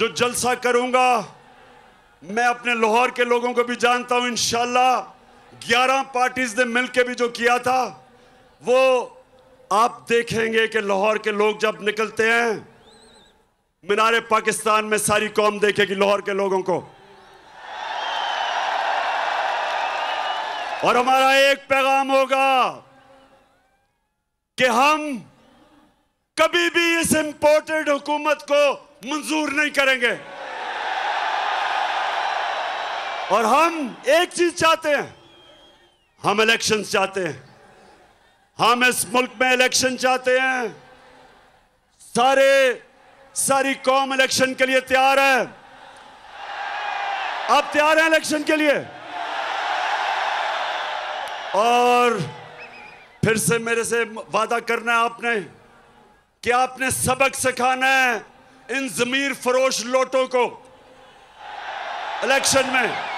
जो जलसा करूंगा, मैं अपने लाहौर के लोगों को भी जानता हूं। इंशाल्लाह 11 पार्टीज ने मिलकर भी जो किया था वो आप देखेंगे कि लाहौर के लोग जब निकलते हैं मीनारे पाकिस्तान में, सारी कौम देखेगी लाहौर के लोगों को। और हमारा एक पैगाम होगा कि हम कभी भी इस इंपोर्टेड हुकूमत को मंजूर नहीं करेंगे। और हम एक चीज चाहते हैं, हम इलेक्शंस चाहते हैं। हम इस मुल्क में इलेक्शन चाहते हैं। सारी कौम इलेक्शन के लिए तैयार है। आप तैयार हैं इलेक्शन के लिए? और फिर से मेरे से वादा करना है आपने कि आपने सबक सिखाना है इन ज़मीर फरोश लोटों को इलेक्शन में।